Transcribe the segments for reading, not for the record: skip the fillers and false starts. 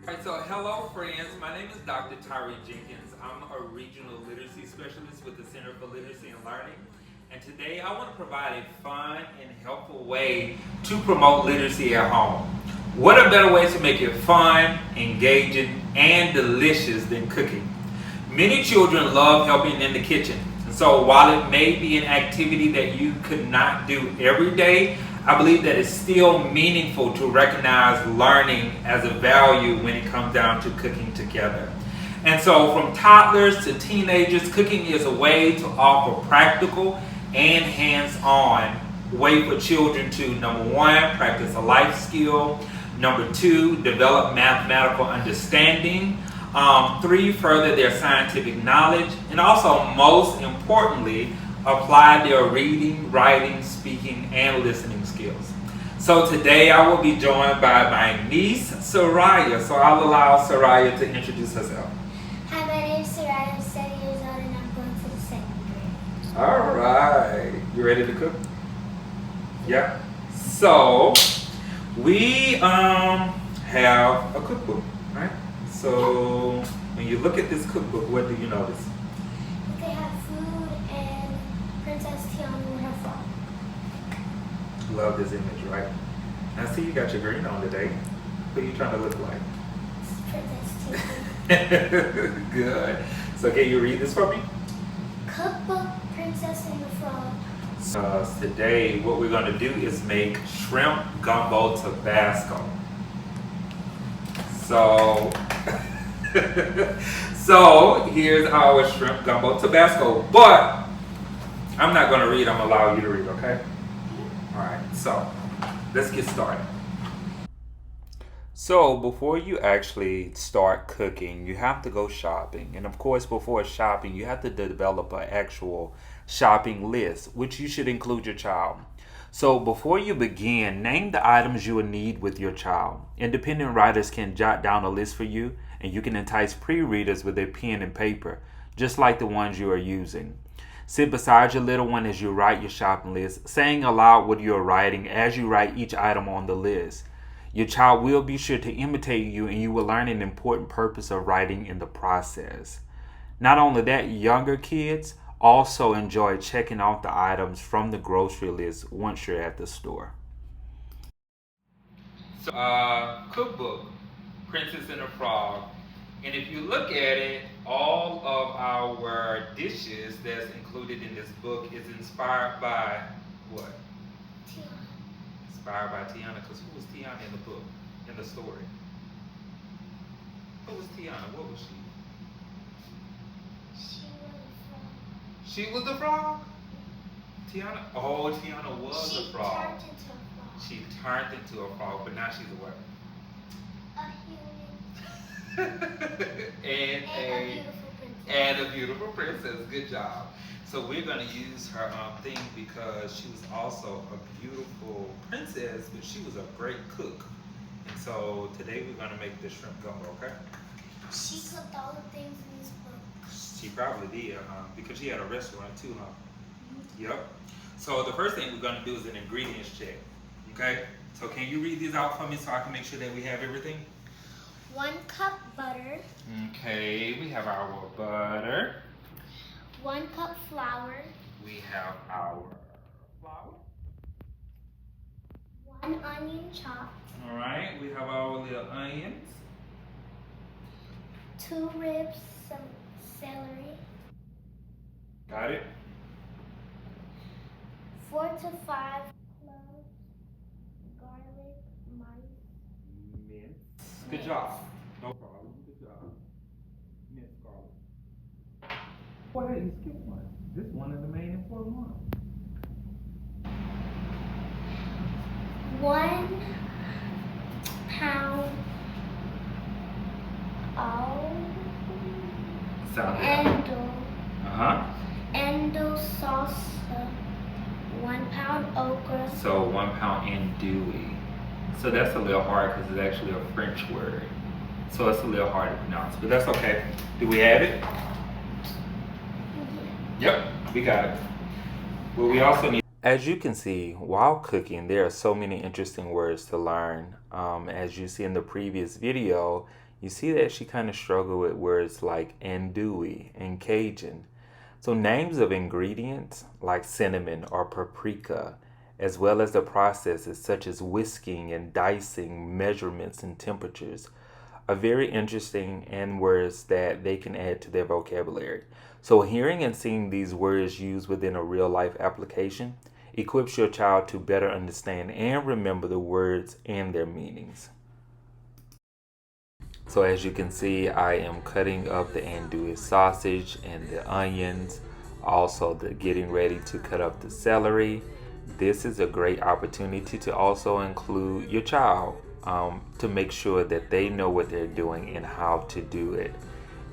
Alright, so hello friends, my name is Dr. Tyre Jenkins. I'm a regional literacy specialist with the Center for Literacy and Learning. And today I want to provide a fun and helpful way to promote literacy at home. What a better way to make it fun, engaging, and delicious than cooking? Many children love helping in the kitchen. And so while it may be an activity that you could not do every day, I believe that it's still meaningful to recognize learning as a value when it comes down to cooking together. And so from toddlers to teenagers, cooking is a way to offer practical and hands-on way for children to, number one, practice a life skill, number two, develop mathematical understanding, three, further their scientific knowledge, and also, most importantly, apply their reading, writing, speaking, and listening skills. So today I will be joined by my niece, Soraya. So I'll allow Soraya to introduce herself. Hi, my name is Soraya. I'm 7 years old and I'm going to the second grade. All right. You ready to cook? Yeah. So we have a cookbook, right? So when you look at this cookbook, what do you notice? They have food and Princess Tiana with her frog. Love this image, right? I see you got your green on today. What are you trying to look like? Princess Tiana. Good. So can you read this for me? Cookbook, Princess and the Frog. Today what we're going to do is make shrimp gumbo Tabasco. So, so here's our shrimp gumbo Tabasco. But I'm not going to read. I'm going to allow you to read, okay? All right. So let's get started. So before you actually start cooking, you have to go shopping. And of course, before shopping, you have to develop an actual shopping list, which you should include your child. So before you begin, name the items you will need with your child. Independent writers can jot down a list for you, and you can entice pre-readers with a pen and paper, just like the ones you are using. Sit beside your little one as you write your shopping list, saying aloud what you are writing as you write each item on the list. Your child will be sure to imitate you, and you will learn an important purpose of writing in the process. Not only that, younger kids also enjoy checking off the items from the grocery list once you're at the store. So, cookbook, Princess and the Frog. And if you look at it, all of our dishes that's included in this book is inspired by what? Tiana. Inspired by Tiana, because who was Tiana in the book, in the story? Who was Tiana? What was she? She was a frog. She was the frog? Tiana? Oh, Tiana was She a frog. turned into a frog. She turned into a frog, but now she's a what? A human. and a beautiful princess. And a beautiful princess. Good job. So we're going to use her thing because she was also a beautiful princess, but she was a great cook. And so today we're going to make the shrimp gumbo, okay? She cooked all the things in this book. She probably did, because she had a restaurant too, huh? Yep. So the first thing we're going to do is an ingredients check, okay? So can you read these out for me so I can make sure that we have everything? 1 cup butter. Okay, we have our butter. 1 cup flour. We have our flour. 1 onion chopped. All right, we have our little onions. 2 ribs, some celery. Got it? 4 to 5 cloves, garlic, minced. Mince. Good job. No problem. Good job. Mince garlic. Well, hey, you skipped one. This one is the main important one. 1 pound of Sound good. Endo sauce, 1 pound okra. So 1 pound andouille. So that's a little hard because it's actually a French word. So it's a little hard to pronounce, but that's okay. Do we have it? Yep, we got it. Well, we also need. As you can see, while cooking, there are so many interesting words to learn. As you see in the previous video, you see that she kind of struggled with words like andouille and Cajun. So names of ingredients like cinnamon or paprika, as well as the processes such as whisking and dicing, measurements and temperatures, are very interesting and words that they can add to their vocabulary. So hearing and seeing these words used within a real life application equips your child to better understand and remember the words and their meanings. So as you can see, I am cutting up the andouille sausage and the onions, also getting ready to cut up the celery. This is a great opportunity to also include your child to make sure that they know what they're doing and how to do it.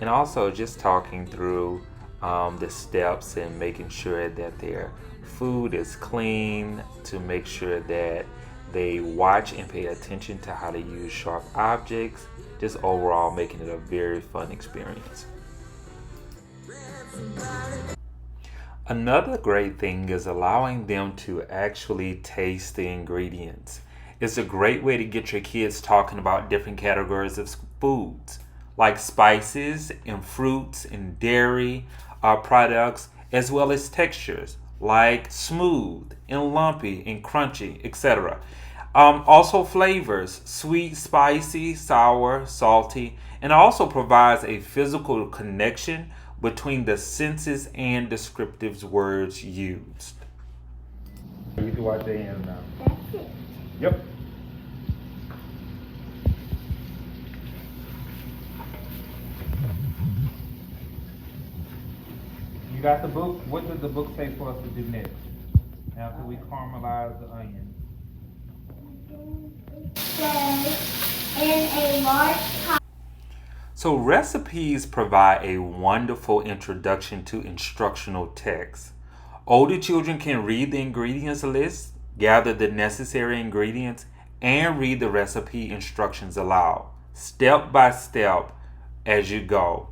And also just talking through the steps and making sure that their food is clean, to make sure that they watch and pay attention to how to use sharp objects, just overall making it a very fun experience. Another great thing is allowing them to actually taste the ingredients. It's a great way to get your kids talking about different categories of foods, like spices and fruits and dairy products, as well as textures like smooth and lumpy and crunchy, etc. Also flavors, sweet, spicy, sour, salty, and also provides a physical connection between the senses and descriptive words used. You can watch the end now. That's it. Yep. You got the book? What does the book say for us to do next? After we caramelize the onion. In a large pot. So recipes provide a wonderful introduction to instructional text. Older children can read the ingredients list, gather the necessary ingredients, and read the recipe instructions aloud, step by step as you go.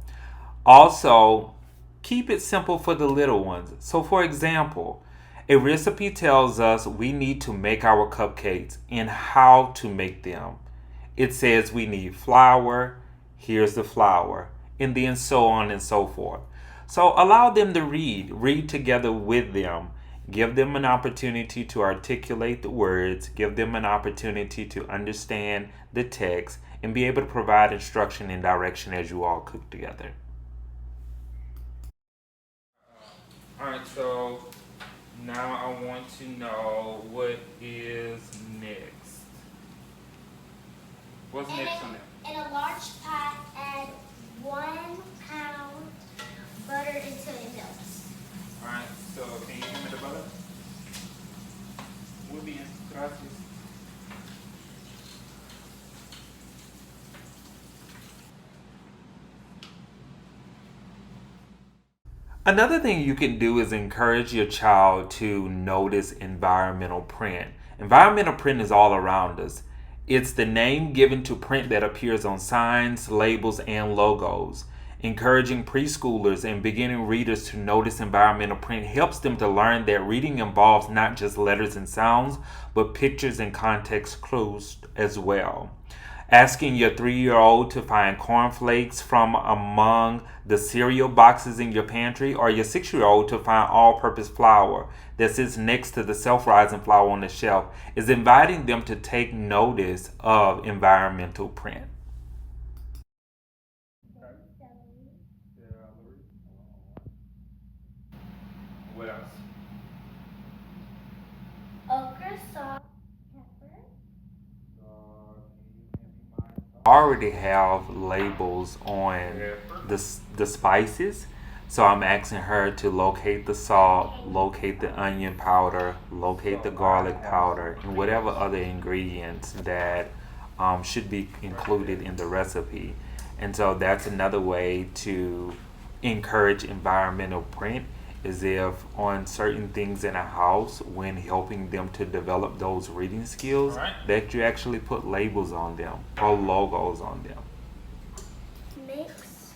Also, keep it simple for the little ones. So for example, a recipe tells us we need to make our cupcakes and how to make them. It says we need flour, here's the flour, and then so on and so forth. So allow them to read together with them. Give them an opportunity to articulate the words, give them an opportunity to understand the text, and be able to provide instruction and direction as you all cook together. Alright, so now I want to know what is next. What's next on it? In a large pot, add 1 pound butter until it melts. Alright, so can you give me the butter? Muy bien, gracias. Another thing you can do is encourage your child to notice environmental print. Environmental print is all around us. It's the name given to print that appears on signs, labels, and logos. Encouraging preschoolers and beginning readers to notice environmental print helps them to learn that reading involves not just letters and sounds, but pictures and context clues as well. Asking your 3-year-old to find cornflakes from among the cereal boxes in your pantry, or your 6-year-old to find all-purpose flour that sits next to the self-rising flour on the shelf is inviting them to take notice of environmental print. What else? Okra, salt, pepper. Already have labels on the spices, so I'm asking her to locate the salt, locate the onion powder, locate the garlic powder, and whatever other ingredients that should be included in the recipe. And so that's another way to encourage environmental print, is if on certain things in a house, when helping them to develop those reading skills, that you actually put labels on them or logos on them. Mix.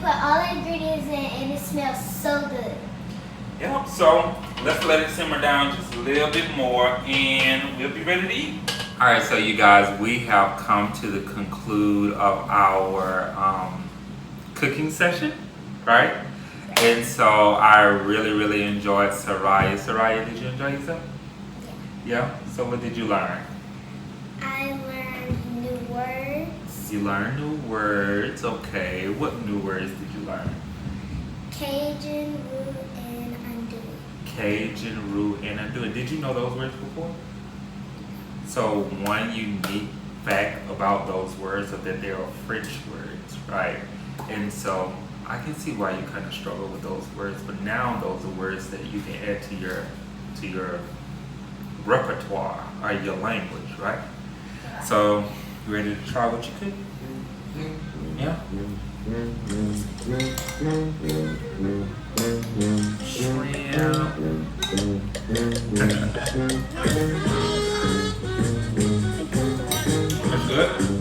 put all the ingredients in and it smells so good. Yep, so let's let it simmer down just a little bit more and we'll be ready to eat. Alright, so you guys, we have come to the conclude of our cooking session, right? And so I really enjoyed Soraya. Soraya, did you enjoy yourself? Yeah? So what did you learn? I learned new words. You learned new words, okay. What new words did you learn? Cajun, root, and undo. Cajun, root, and undo. Did you know those words before? So one unique fact about those words is that they are French words, right? And so I can see why you kind of struggle with those words, but now those are words that you can add to your repertoire or your language, right? So you ready to try what you cook? Yeah? Shrimp. That's good.